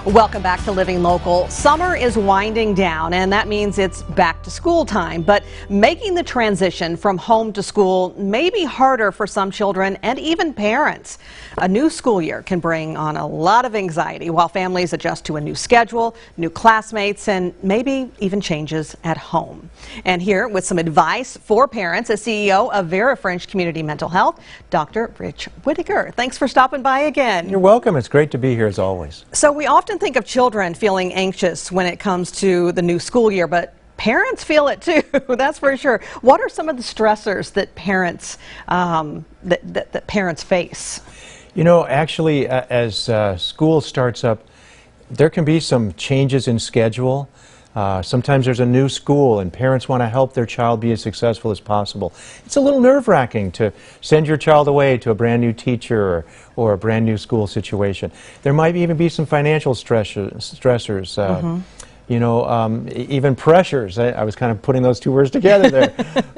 Welcome back to Living Local. Summer is winding down, and that means it's back to school time. But making the transition from home to school may be harder for some children and even parents. A new school year can bring on a lot of anxiety while families adjust to a new schedule, new classmates, and maybe even changes at home. And here with some advice for parents, a CEO of Vera French Community Mental Health, Dr. Rich Whitaker. Thanks for stopping by again. You're welcome. It's great to be here as always. So we often think of children feeling anxious when it comes to the new school year, but parents feel it too, that's for sure. What are some of the stressors that parents that parents face? You know, actually, as school starts up, there can be some changes in schedule. Sometimes there's a new school and parents want to help their child be as successful as possible. It's a little nerve-wracking to send your child away to a brand new teacher or a brand new school situation. There might even be some financial stressors. You know, even pressures. I was kind of putting those two words together there.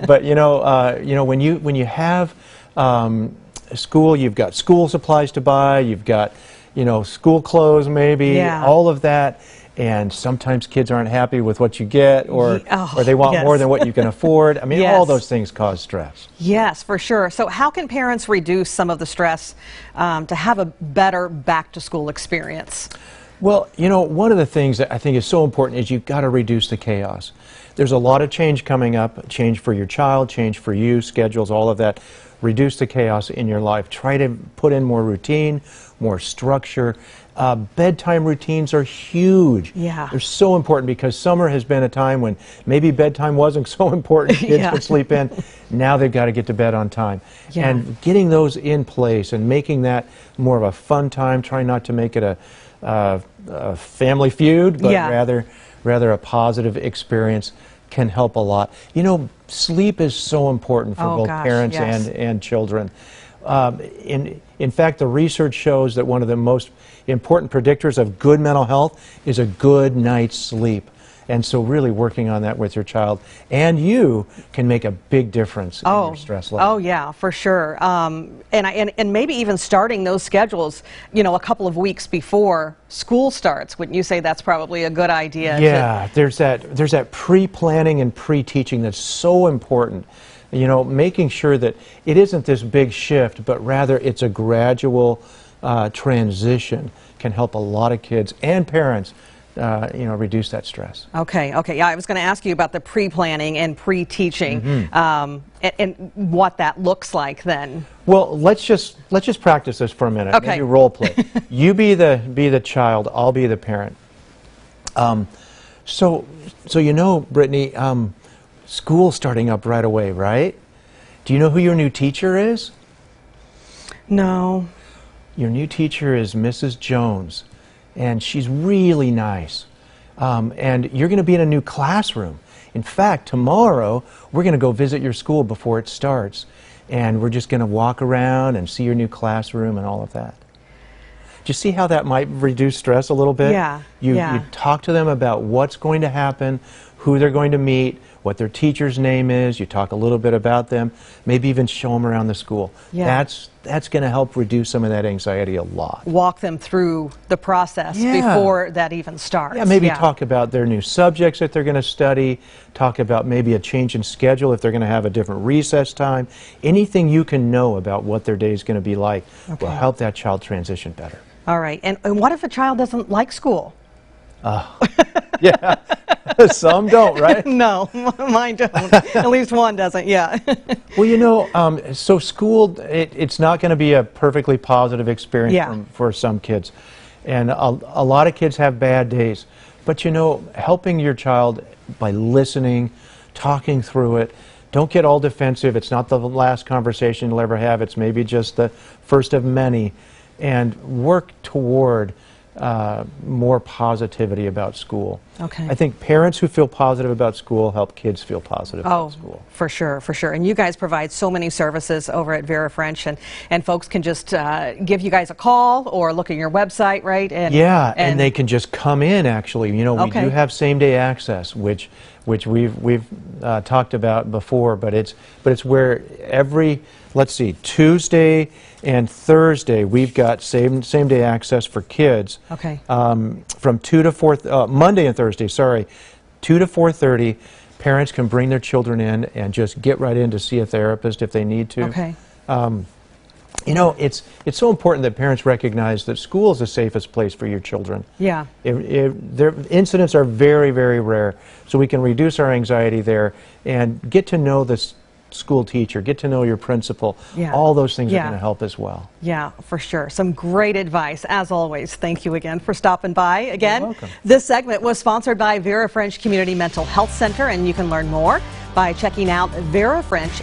But you know, when you have school, you've got school supplies to buy, you've got, you know, school clothes maybe, all of that. And sometimes kids aren't happy with what you get, or they want more than what you can afford. I mean, all those things cause stress. Yes, for sure. So how can parents reduce some of the stress to have a better back-to-school experience? Well, you know, one of the things that I think is so important is you've got to reduce the chaos. There's a lot of change coming up, change for your child, change for you, schedules, all of that. Reduce the chaos in your life. Try to put in more routine, more structure. Bedtime routines are huge. Yeah. They're so important because summer has been a time when maybe bedtime wasn't so important. Kids could sleep in. Now they've got to get to bed on time. And getting those in place and making that more of a fun time, trying not to make it a family feud, but rather a positive experience, can help a lot. You know, sleep is so important for both parents and children. In fact, the research shows that one of the most important predictors of good mental health is a good night's sleep. And so really working on that with your child and you can make a big difference in your stress level. Oh, yeah, for sure. And maybe even starting those schedules, you know, a couple of weeks before school starts. Wouldn't you say that's probably a good idea? Yeah, there's that pre-planning and pre-teaching that's so important. You know, making sure that it isn't this big shift, but rather it's a gradual transition can help a lot of kids and parents you know, reduce that stress. Okay. Yeah, I was going to ask you about the pre-planning and pre-teaching and what that looks like then. Well, let's just practice this for a minute. Okay. Maybe role play. You be the child. I'll be the parent. So you know, Brittany, school's starting up right away, right? Do you know who your new teacher is? No. Your new teacher is Mrs. Jones. And she's really nice. And you're going to be in a new classroom. In fact, tomorrow, we're going to go visit your school before it starts. And we're just going to walk around and see your new classroom and all of that. Do you see how that might reduce stress a little bit? Yeah. You talk to them about what's going to happen, who they're going to meet, what their teacher's name is. You talk a little bit about them, maybe even show them around the school. Yeah. That's going to help reduce some of that anxiety a lot. Walk them through the process before that even starts. Yeah, maybe talk about their new subjects that they're going to study, talk about maybe a change in schedule if they're going to have a different recess time. Anything you can know about what their day is going to be like will help that child transition better. All right. And what if a child doesn't like school? Yeah, some don't, right? No, mine don't. At least one doesn't, Well, you know, so school, it's not going to be a perfectly positive experience for some kids. And a lot of kids have bad days. But, you know, helping your child by listening, talking through it, don't get all defensive. It's not the last conversation you'll ever have. It's maybe just the first of many. And work toward more positivity about school. Okay. I think parents who feel positive about school help kids feel positive about school. For sure, for sure. And you guys provide so many services over at Vera French, and folks can just give you guys a call or look at your website, right? And they can just come in, actually. You know, we do have same-day access, which which we've talked about before, but it's where let's see, Tuesday and Thursday we've got same day access for kids. Okay. From 2 to 4, Monday and Thursday, sorry, 2 to 4:30. Parents can bring their children in and just get right in to see a therapist if they need to. Okay. You know, it's so important that parents recognize that school is the safest place for your children. Yeah. Their incidents are very, very rare, so we can reduce our anxiety there and get to know this school teacher, get to know your principal. Yeah. All those things are Yeah. going to help as well. Yeah, for sure. Some great advice, as always. Thank you again for stopping by. Again, You're welcome. This segment was sponsored by Vera French Community Mental Health Center, and you can learn more by checking out Vera French